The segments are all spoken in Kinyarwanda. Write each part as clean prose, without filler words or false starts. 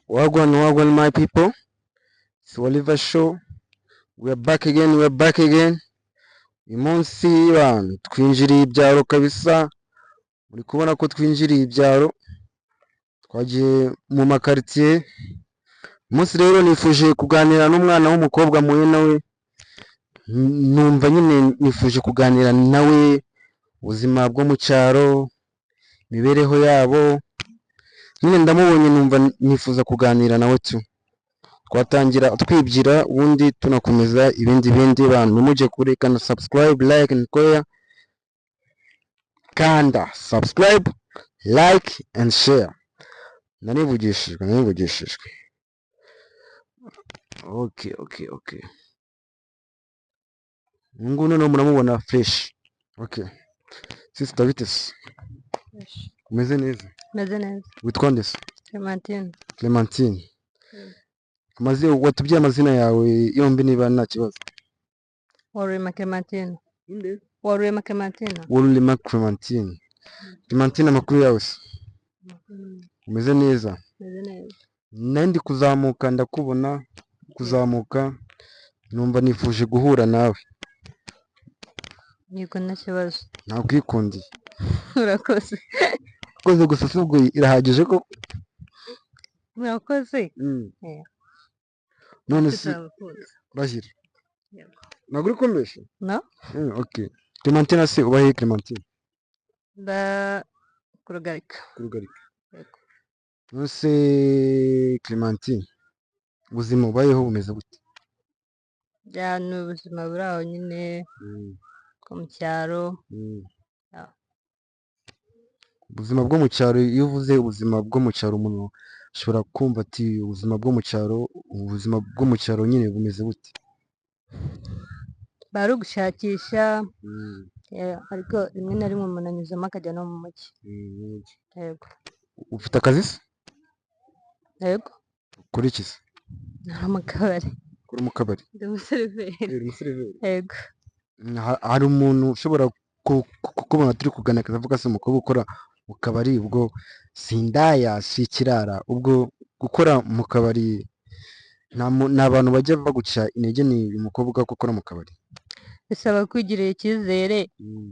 Wagwan, my people. It's Oliver Show. We're back again. Uyu munsi bantu twinjiriye ibyaro kabisa. Muri kubona ko twinjiriye ibyaro. Twagiye mu makartier. Umunsi rero nifuje kuganira n'umwana w'umukobwa muye nawe. Numva nyine nifuje kuganira nawe ubuzima bwo mu cyaro, imibereho yabo. Nyine ndamubonye numva nifuza kuganira nawe tu. Twatangira twibyira ubundi tunakomeza ibindi bantu muje kureka na subscribe, like and share. Kanda subscribe, like and share. Nanivugishijwe. Okay. Nguno no muramubona fresh. Okay. Sister Vitus. Fresh. Umeze neza? Meze neza. Witwa nde? Clementine. Watubwiye amazina yawe yombi niba nta kibazo. Warurema Clementine. Inde? Warurema Clementine. Warurema Clementine. Clementine, amakuru yawe se? Umeze neza? Meze neza. Nandi kuzamuka ndakubona kuzamuka numva nifuje guhura nawe. Yego nta kibazo. Nakwikundiye. Urakoze. Koze gusa subwo irahagije ko. Murakoze. None se bashyira. Yego. Naguri kumbesha? No? Okay. Clementine se ubahe Clementine? Kurugarika. Yego. Nose Clementine, ubuzima ubayeho bumeze gute? Ya ni ubuzima buri aho nyine ko mu cyaro. Ubuzima bwo mu cyaro, iyo uvuze ubuzima bwo mu cyaro umuntu ashobora kumva ati ubuzima bwo mu cyaro nyine bumeze gute? Bari gushakisha ariko rimwe na rimwe umuntu anyuzamo akajya no mu mujyi. Yego. Ufite akazi se? Yego. Kuri iki se? Nari mu kabari. Kuri mu kabari? Ndi umuseriveri. Yego. Hari umuntu ushobora kukubona turi kugana akavuga se umukobwa ukora mu kabari ubwo sindaya si ikirara, ubwo gukora mu kabari nta bantu bajya baguca intege ni umukobwa gukora mu kabari? Bisaba kwigirira icyizere,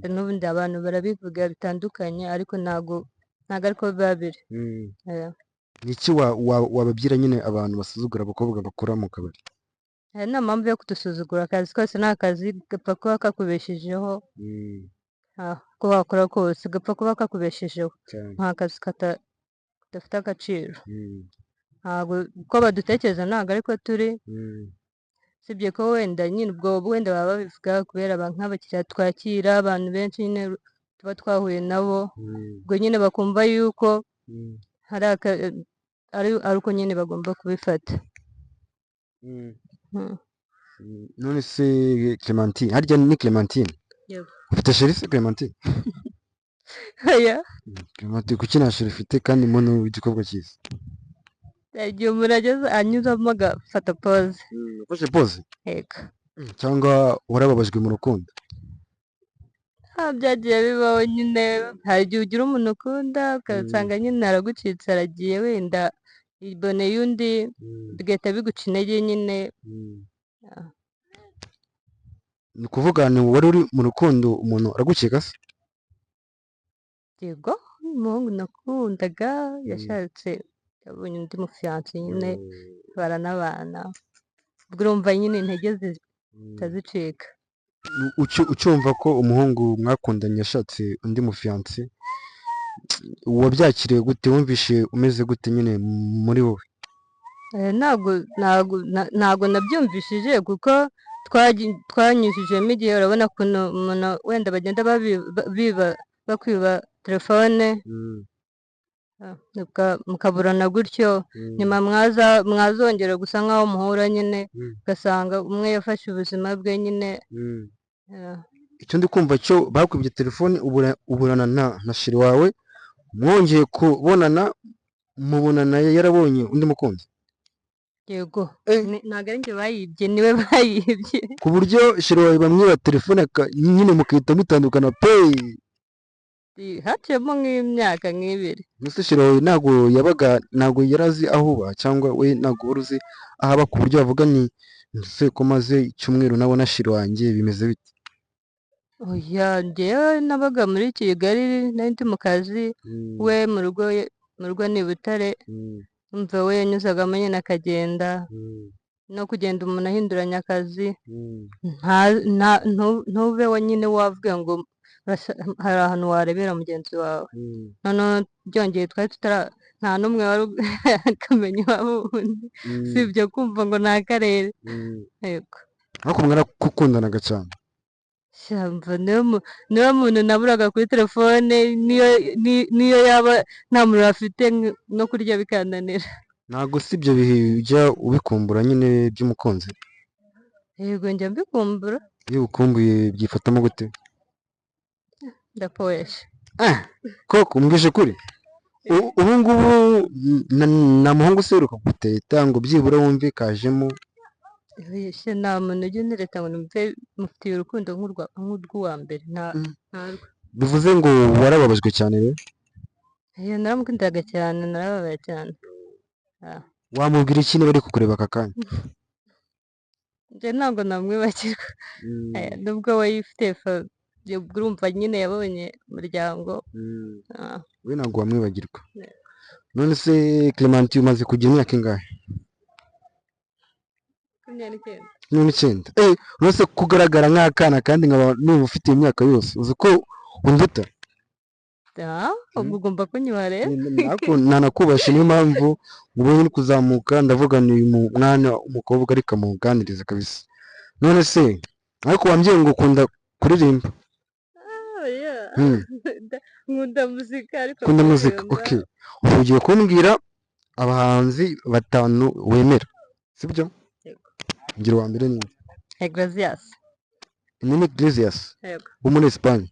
n'ubundi abantu barabivuga bitandukanye ariko ntago ariko biba biri. Niki wababwira nyine abantu basuzugura abakobwa bakora mu kabari? Nta mpamvu yo kudusuzugura, akazi kose ni akazi gapfa kuba kakubeshejeho. Ko wakora kose gapfa kuba kakubeshejeho, nta kazi kadafite agaciro. Ntabwo uko badutekereza ntabwo ariko turi, sibye ko wenda nyine ubwo wenda baba babivuga kubera nk'abakiriya twakira abantu benshi nyine tuba twahuye nabo, ubwo nyine bakumva yuko ari uko nyine bagomba kubifata. None se Clementine, harya ni Clementine? Yego. Ufite chérie se Clementine? Oya. Clementine kuki nta chérie ufite kandi mbona igikobwa cyiza? Igihe umuntu ageze anyuzamo agafata pose. Ufashe pose? Yego. Cyangwa warababajwe mu rukundo? Byagiye bibaho nyine, hari igihe ugira umuntu ukunda ugasanga nyine aragucitse aragiye wenda iboneye undi bigahita biguca intege nyine. Ni ukuvuga ni wari uri mu rukundo umuntu aragucika se? Yego, umuhungu nakundaga yashatse yabonye undi mufiyanse nyine baranabana, ubwo urumva nyine intege zitazicika. Ucyumva ko umuhungu mwakundanye yashatse undi mufiyanse, wabyakiriye gute? Wumvishe umeze gute nyine muri wowe? Ntabwo nabyumvishije kuko twanyujijemo igihe, urabona ukuntu umuntu wenda bagenda bakwiba telefone mukaburana gutyo, nyuma mwazongera gusa nk'aho muhura nyine ugasanga umwe yafashe ubuzima bwe nyine. Icyo ndi kumva cyo bakwibye telefone uburana na sheri wawe, mwongeye kubonana mubonana yarabonye undi mukunzi? Yego. Ntabwo ari njye bayibye, niwe bayibye. Ku buryo sheri wawe bamwiba telefone nyine mukahita mutandukana pe? haciyemo nk'imyaka nk'ibiri. Mbese sheri wawe ntabwo yari azi aho uba cyangwa we ntabwo wari uzi aho aba ku buryo wavuga ni mbese ko maze icyumweru nabona sheri wanjye bimeze bite? Oya, njyewe nabaga muri Kigali nari ndi mu kazi, we mu rugo ni i Butare, umva we yanyuzagamo nyine akagenda, no kugenda umuntu ahinduranya akazi, ntube wenyine wavuga ngo hari ahantu warebera mugenzi wawe. Noneho byongeye twari nta n'umwe wari akamenya iwabo wundi, usibye kumva ngo ni akarere. Yego. ariko mwarakundanaga cyane? Shyamba niwe muntu naburaga kuri telefone, niyo yaba nta muriro afite no kurya bikananira. Ntabwo si ibyo bihe ujya ubikumbura nyine by'umukunzi? Yego, njya mbikumbura. Iyo ukumbuye byifatamo gute? Ndapoesha. Koko umbwije kuri ubu ngubu nta muhungu useruka guteta ngo byibura wumve kajemo? Nta muntu ujya unereta ngo numve mufitiye urukundo nk'urw'uwa mbere, ntarwo. Bivuze ngo warababajwe cyane rero? Naramukundaga cyane, narababaye cyane. Wamubwira iki niba ari kukureba aka kanya? Njye ntabwo namwibagirwa, nubwo we yifite urumva nyine yabonye umuryango. we ntabwo wamwibagirwa. None se Clementine umaze kugira imyaka ingahe? 29. Uretse kugaragara nk'akana kandi nkaba numva ufite imyaka yose, uzi ko unduta? Ubwo ugomba kunyuha rero. Ntanakubashe, niyo mpamvu ubonye uri kuzamuka ndavuga ni umwana w'umukobwa ariko amuganiriza kabisa. None se ariko wambwiye ngo ukunda kuririmba? Nkunda muzika ariko ukunda muzika? Okay, ubu ugiye kumbwira abahanzi 5 wemera, sibyo? Ngira uwa mbere ni Iglesias. Nini Iglesias wo muri Espagne.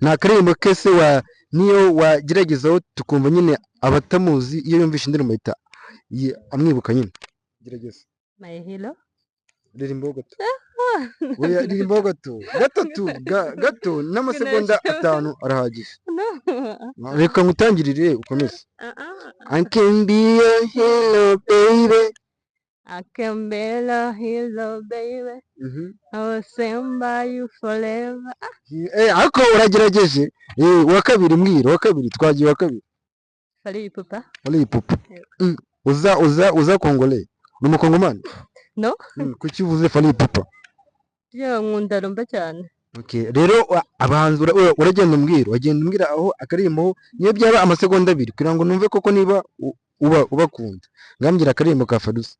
Nta karirimbo kese niyo wageragezaho tukumva nyine abatamuzi iyo yumvishe indirimbo ahita amwibuka nyine? Gerageza. My hero. Ririmbo gato. Oya, ririmbo gato n'amasegonda 5 arahagije. Reka ngutangirire ukomeze. I can be your hero baby. I can be a hero, baby. I will stand by you forever. Ariko uragerageje. Uwa kabiri mbwira, uwa kabiri twagiye uwa kabiri. Fally Ipupa. Uza Kongole. Ni umukongomani? No. Kuki uvuze Fally Ipupa? Nkunda rumba cyane. Okay, rero abahanzi uragenda umbwira aho akaririmbo niyo byaba amasegonda 2 kugira ngo numve koko niba ubakunda. Ngambwira akaririmbo ka Fadusa.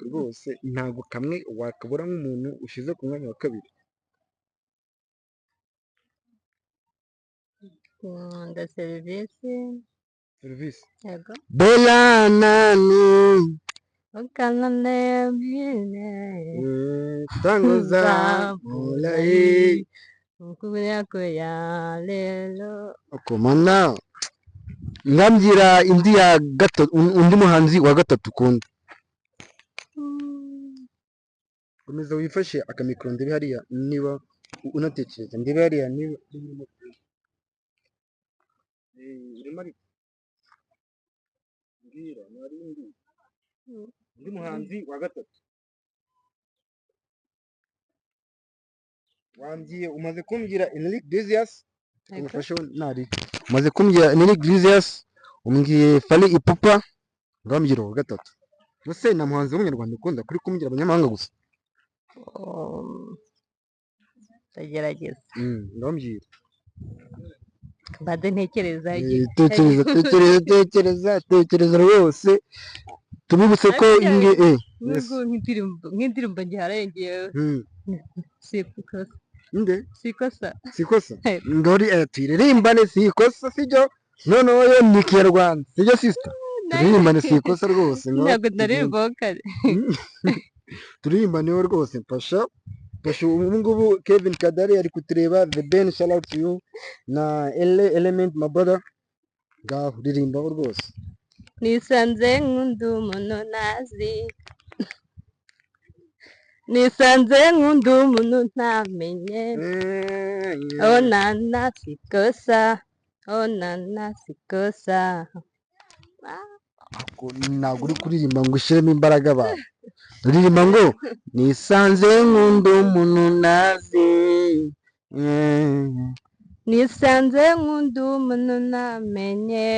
Rwose ntabwo kamwe wakabura nk'umuntu ushize ku mwanya wa kabiri. Nkunda serivisi. Yego. Bela nani ukananembine tanguza mulayi ukubiri yako ya lelo. Okomana ngambwira indi ya gatatu, undi muhanzi wa gatatu ukunda. Komeza wifashe akamikoro ndebe hariya niba unatekereza, ndebe hariya niba undi muhanzi wa gatatu wambwiye. Umaze kumbwira Enrique Iglesias, umufasheho nari umaze kumbwira Enrique Iglesias, umbwiye Fally Ipupa, ngambwira wa gatatu. Ese nta muhanzi w'umunyarwanda ukunda kuri kumbwira abanyamahanga gusa? Ndagerageza. Ngambwira bade ntekereza. Tekereza rwose. Tubibutse ko nk'indirimbo ngiharengeye. Sikosa. Ngori tuyiririmbane sikosa, sibyo? Noneho yo ni Kinyarwanda, sibyo sister? Turirimbane sikosa rwose. Ntabwo naririmbaho kare. Turirimbane rwose. Mfasha ubu ngubu Kevin Kadari ari kutureba. The Ben, shout out to you. Na Element my brother. Ngaho uririmbaho rwose. Nisanze nkunda umuntu nazi, nisanze nkunda umuntu ntamenye oh nana sikosa oh nana sikosa ntabwo uri kuririmba ngo ushyiremo imbaraga abantu uririmba ngo nisanze nkunda umuntu ntazi nisanze nkunda umuntu ntamenye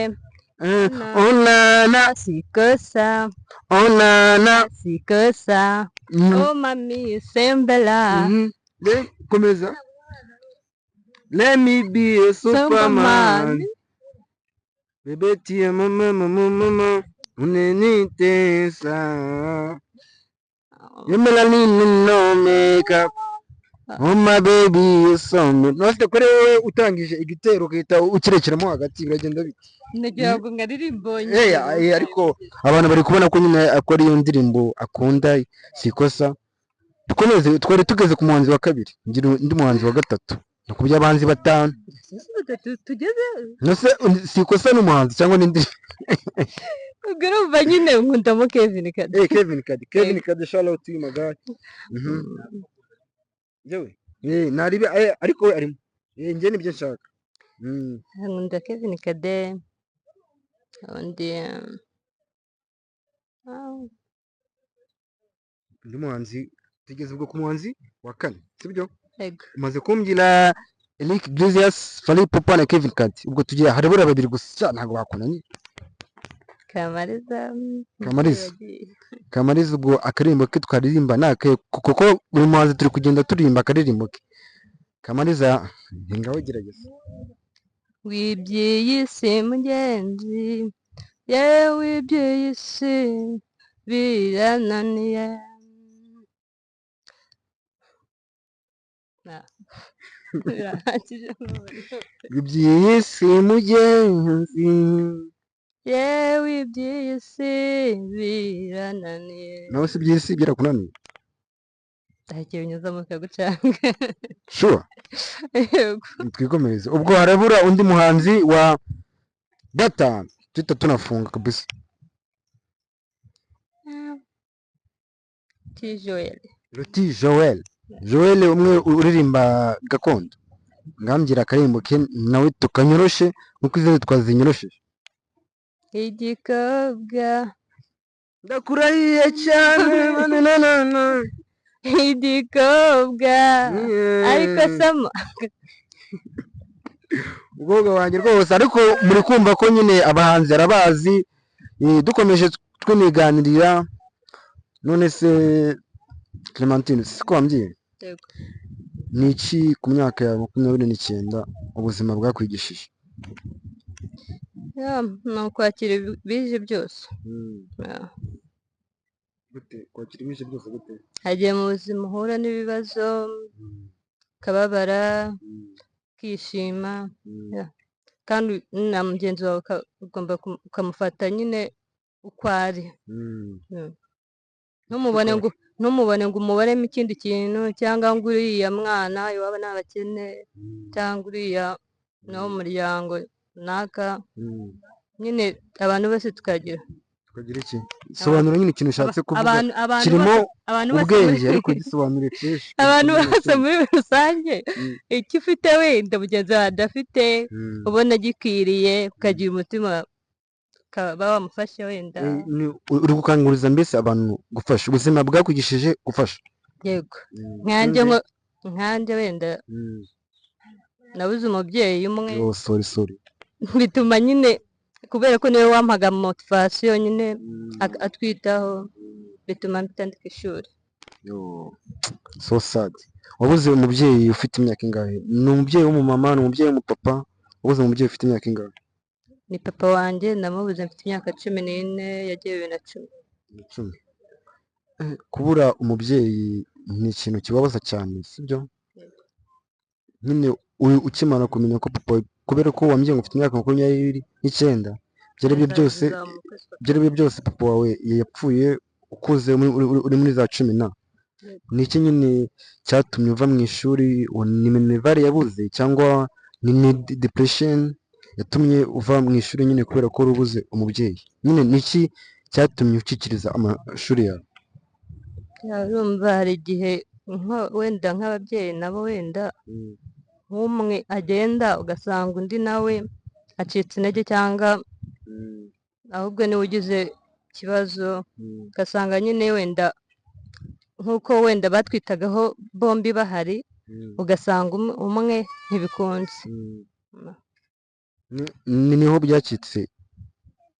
onana sikosa onana sikosa oh mami sembela komeza let me be a superman bebe tie mama unenitesa you melanin no makeup oh my baby you saw me nofite kore wowe utangije igitero ukita ukirekeramo hagati biragenda bite nagira ngo ngaririmbo ariko abantu bari kubona ko nyine akora iyo ndirimbo akunda sikosa dukomeze twari tugeze ku muhanzi wa kabiri ngira undi muhanzi wa gatatu no kubya abanzi batanu tugeze nose sikosa n'umuhanzi cyangwa n'indi ubwo urumva nyine nkundamo Kevin Kade Kevin Kade shout out to you my guy yewe naribe ariko we arimo njye nibyo nshaka nkunda Kevin Kade undi undi muhanzi tugeze ubwo ku muhanzi wa kane sibyo yego umaze kumbwira Eric Iglesias Fally Ipupa na Kevin Kade ubwo tugiye harabura babiri gusa ntabwo bakunanye Kamariza ubwo akaririmbo ke twaririmba nake kuko buri muhanzi turi kugenda turirimba akaririmbo ke Kamariza ngaho gerageza wibyiyi si mugenzi yewe wibyiyi si birananiye wibyiyi si mugenzi yewe iby'isi birananiye nawe si iby'isi byarakunaniye ntacyo binyuzamo bikagucanga sure twikomeze ubwo harabura undi muhanzi wa gatanu tuhita tunafunga kabisa Ruti Joel umwe uririmba gakondo ngambwira akaririmbo ke nawe tukanyoroshe nkuko izo twazinyorosheje igikobwa ndakurahiye cyane igikobwa ariko sama ubwoga wanjye rwose ariko muri kumva ko nyine abahanzi arabazi dukomeje twiniganirira none se Clementine siko wambwiye ni iki ku myaka ya 29 ubuzima bwakwigishije ni ukwakira ibije byose gute kwakira ibije byose gute hagiye mu buzima uhura n'ibibazo ukababara ukishima kandi na mugenzi wawe ugomba ukamufata nyine uko ari ntumubone ngo umubaremo ikindi kintu cyangwa ngo uriya mwana iwabo ni abakene cyangwa uriya ni wo muryango runaka nyine abantu bose tukagira iki sobanura nyine ikintu ushatse kuvuga kirimo ubwenge ariko gisobanure kenshi abantu bose muri rusange icyo ufite wenda mugenzi wawe adafite ubona gikwiriye ukagira umutima ukaba wamufashe wenda uri gukanguriza mbese abantu gufasha ubuzima bwakwigishije gufasha yego nkanjye wenda nabuze umubyeyi umwe sorry bituma nyine kubera ko niwe wampaga motivasiyo nyine atwitaho bituma mpitandika ishuri so sad wabuze umubyeyi ufite imyaka ingahe ni umubyeyi w'umumama ni umubyeyi w'umupapa wabuze umubyeyi ufite imyaka ingahe ni papa wanjye namubuze mfite imyaka 14 yagiye 2010 kubura umubyeyi ni ikintu kibabaza cyane sibyo nyine ukimara kumenya ko papa kubera ko wambye ngo ufite imyaka 29 byari byose papa wawe yapfuye ukuze uri muri za 10 ni iki nyine cyatumye uva mu ishuri ni minervare yabuze cyangwa ni depression yatumye uva mu ishuri nyine kubera ko urubuze umubyeyi nyine ni iki cyatumye ucikiriza amashuri yawe urumva hari igihe wenda nk'ababyeyi nabo wenda nk'umwe agenda ugasanga undi nawe acitse intege cyangwa ahubwo niwe ugize ikibazo ugasanga nyine wenda nk'uko wenda batwitagaho bombi bahari ugasanga umwe ntibikunze. niho byacitse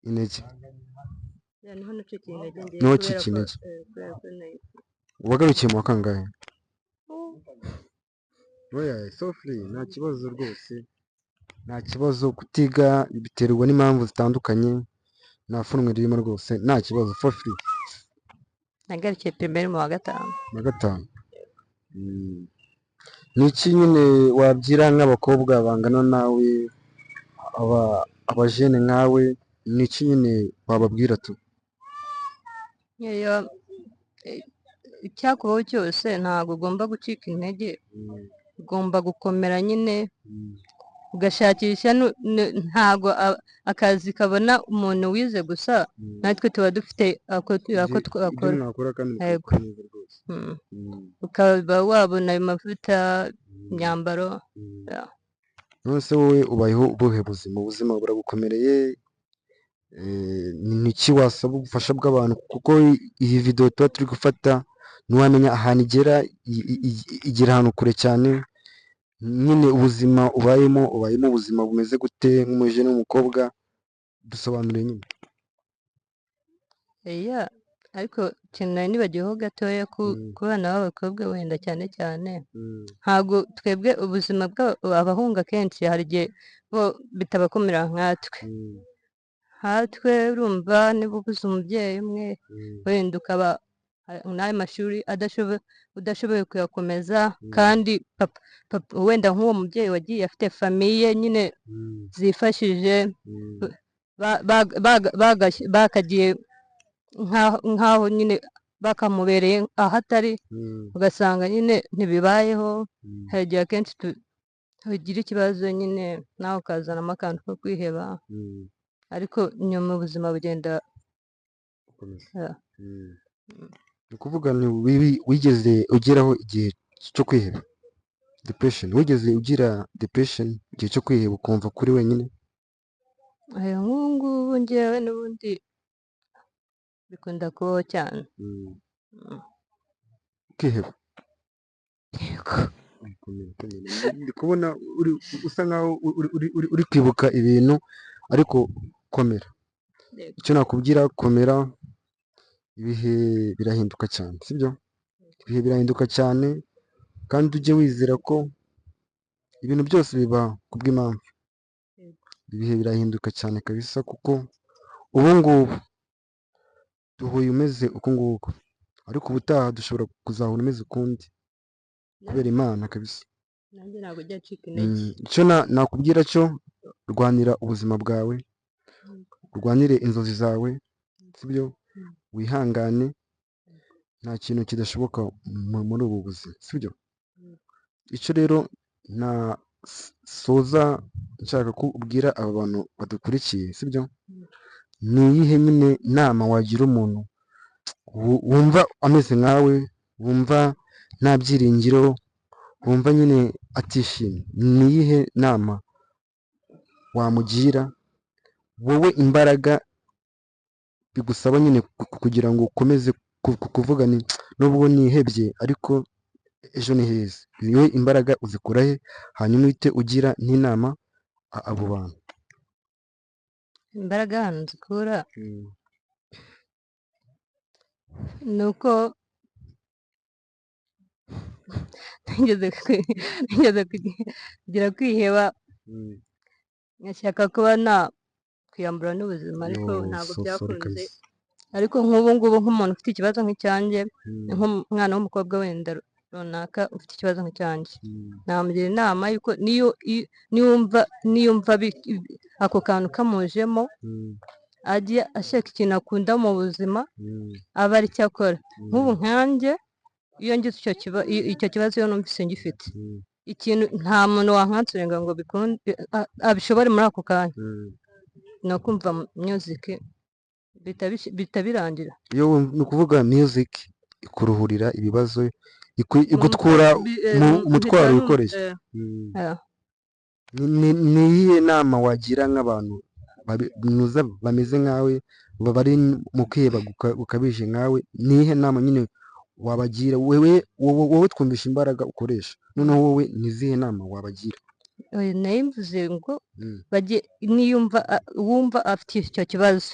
intege niho nacikiye intege ngewe niho kubera cika ko intege kubera ko wagarukiye mu wa kangahe? oya so free nta kibazo rwose nta kibazo kutiga biterwa n'impamvu zitandukanye nta funwe ririmo rwose nta kibazo for free. nagarukiye pirimeri mu wa gatanu. na gatanu ni iki nyine wabwira nk'abakobwa bangana nawe abajene nkawe ni iki nyine wababwira tu? icyakubaho cyose ntabwo ugomba gucika intege ugomba gukomera nyine ugashakisha ntabwo akazi kabona umuntu wize gusa natwe tuba dufite ako twakora ukaba wabona ayo mavuta imyambaro. nonese wowe ubayeho ubuhe buzima ubuzima buragukomereye ni iki wasaba ubufasha bw'abantu kuko iyi video tuba turi gufata ntiwamenya ahantu igera ahantu kure cyane nyine ubuzima ubayemo ubuzima bumeze gute nk'umujene w'umukobwa dusobanure nyine. ariko ikintu nari nibagiweho gatoya ku bana b'abakobwa wenda cyane cyane ntabwo twebwe ubuzima abahunga kenshi hari igihe bo bitabakomera nkatwe urumva niba ubuze umubyeyi umwe wenda ukaba n'ayo mashuri udashoboye kuyakomeza kandi wenda nk'uwo mubyeyi wagiye afite famiye nyine zifashije bakagiye nk'aho nyine bakamubereye aho atari ugasanga nyine ntibibayeho hari igihe akenshi tugira ikibazo nyine nawe ukazanamo akantu ko kwiheba ariko nyuma ubuzima bugenda ni ukuvuga wigeze ugeraho igihe cyo kwiheba depression wigeze ugira depression igihe cyo kwiheba ukumva kuri wenyine? nk'ubu ngubu ngewe n'ubundi bikunda kubaho cyane ukiheba ndi kubona usa nkaho uri kwibuka ibintu ariko komera icyo nakubwira komera ibihe birahinduka cyane sibyo ibihe birahinduka cyane kandi ujye wizera ko ibintu byose biba kubw'impamvu ibihe birahinduka cyane kabisa kuko ubu ngubu duhuye umeze uku nguku ariko ubutaha dushobora kuzahura umeze ukundi kubera Imana kabisa. nanjye ntabwo ujya acika intege. icyo nakubwira cyo rwanira ubuzima bwawe urwanire inzozi zawe sibyo wihangane nta kintu kidashoboka muri ubu buzima sibyo. icyo rero nasoza nshaka kubwira aba bantu badukurikiye sibyo ni iyihe nyine nama wagira umuntu wumva ameze nkawe wumva nta byiringiro wumva nyine atishimye ni iyihe nama wamugira wowe imbaraga bigusaba nyine kugira ngo ukomeze kuvuga nubwo nihebye ariko ejo ni heza wowe imbaraga uzikura he hanyuma uhite ugira n'inama abo bantu? imbaraga ahantu zikura ni uko nigeze kugira kwiheba nkashaka kuba nakwiyambura n'ubuzima ariko ntabwo byakunze ariko nk'ubu ngubu nk'umuntu ufite ikibazo nk'icyanjye nk'umwana w'umukobwa wenda runaka ufite ikibazo nk'icyanjye namugira inama yuko niyumva ako kantu kamujemo ajye ashaka ikintu akunda mu buzima aba ari cyo akora nk'ubu nkanjye iyo ngize icyo kibazo iyo numvise ngifite ikintu nta muntu wankansurenga ngo abishobore muri ako kanya ni ukumva music bihita birangira. ni ukuvuga music ikuruhurira ibibazo, igutwara mu mutwaro wikoreye. Ni iyihe nama wagira nk'abantu bameze nkawe, bari mu kwiheba gukabije nkawe? Ni iyihe nama nyine wabagira? Wowe twumvisha imbaraga ukoresha, noneho wowe ni izihe nama wabagira? Nayimvuze ngo wumva afite icyo kibazo,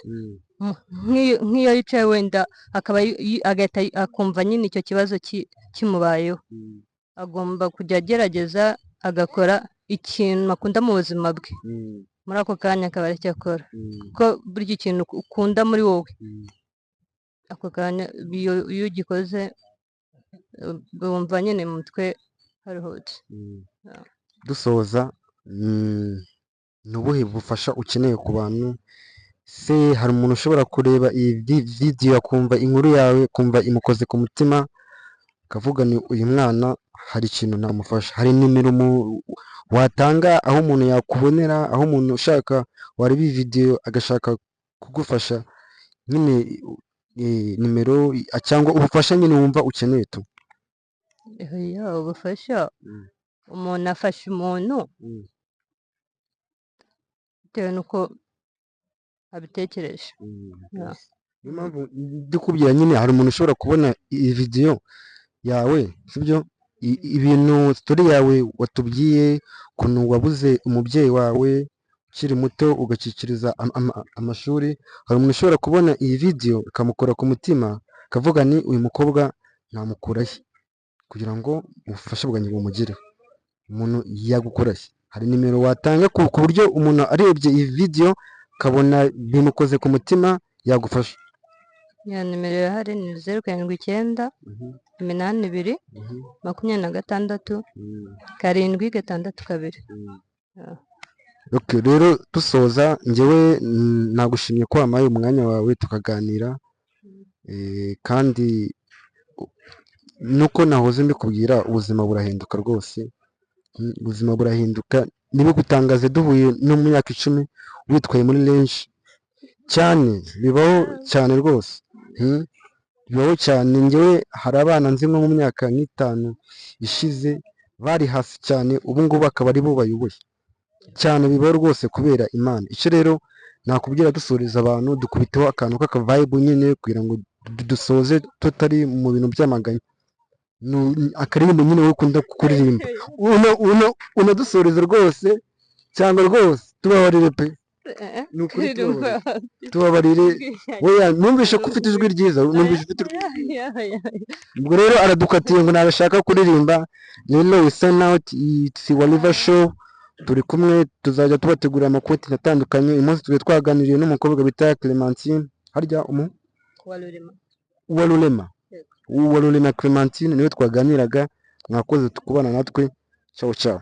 nk'iyo yicaye wenda agahita akumva nyine icyo kibazo kimubayeho, agomba kujya agerageza agakora ikintu akunda mu buzima bwe, muri ako kanya akaba aricyo akora, kuko burya ikintu ukunda muri wowe ako kanya iyo ugikoze wumva nyine mu mutwe haruhutse. Dusoza, ni ubuhe bufasha ukeneye ku bantu? Se hari umuntu ushobora kureba iyi video akumva inkuru yawe, kumva imukoze ku mutima, akavuga ni uyu mwana hari ikintu namufasha? Hari nimero watanga aho umuntu yakubonera, aho umuntu ushaka wareba iyi video agashaka kugufasha, nyine nimero cyangwa ubufasha nyine wumva ukeneye tu? Ubufasha umuntu afasha umuntu bitewe n'uko abitekereje. Niyo mpamvu ndikubwira nyine hari umuntu ushobora kubona iyi video yawe, sibyo? Ibintu story yawe watubwiye, ukuntu wabuze umubyeyi wawe ukiri muto ugacikiriza amashuri, hari umuntu ushobora kubona iyi video ikamukora ku mutima, akavuga ni uyu mukobwa namukurahe kugira ngo ubufasha bwanjye bumugereho. Umuntu yagukorahe? Hari nimero watanga ku buryo umuntu arebye iyi video akabona bimukoze ku mutima yagufasha? Ya nimero yahari ni 079 82 26 762. Okay, rero dusoza, njyewe nagushimye ko wampaye umwanya wawe tukaganira, kandi nuko nahoze mbikubwira, ubuzima burahinduka rwose, ubuzima burahinduka. Ntibigutangaze duhuye no mu myaka 10 witwaye muri range cyane, bibaho cyane rwose, bibaho cyane. Njyewe hari abana nzi nko mu myaka 5 ishize bari hasi cyane, ubu ngubu akaba ari bo bayoboye cyane, bibaho rwose kubera Imana. Icyo rero nakubwira dusoreza abantu, dukubiteho akantu k'aka vibe nyine kugira ngo dusoze tutari mu bintu by'amaganya. Akaririmbo nyine wowe ukunda kuririmba, unadusoreza rwose, cyangwa rwose tubabarire pe, ni ukuri tubabarire. Oya, numvishe ko ufite ijwi ryiza, numvishe ufite ubwo rero aradukatiye ngo nabashaka kuririmba. Rero we sign out, it's Waliva Show, turi kumwe, tuzajya tubategurira amakonti atandukanye. Uyu munsi twe twaganiriye n'umukobwa bita Clementine, harya Uwalurema Clementine niwe twaganiraga. Mwakoze tukubana natwe, ciao ciao.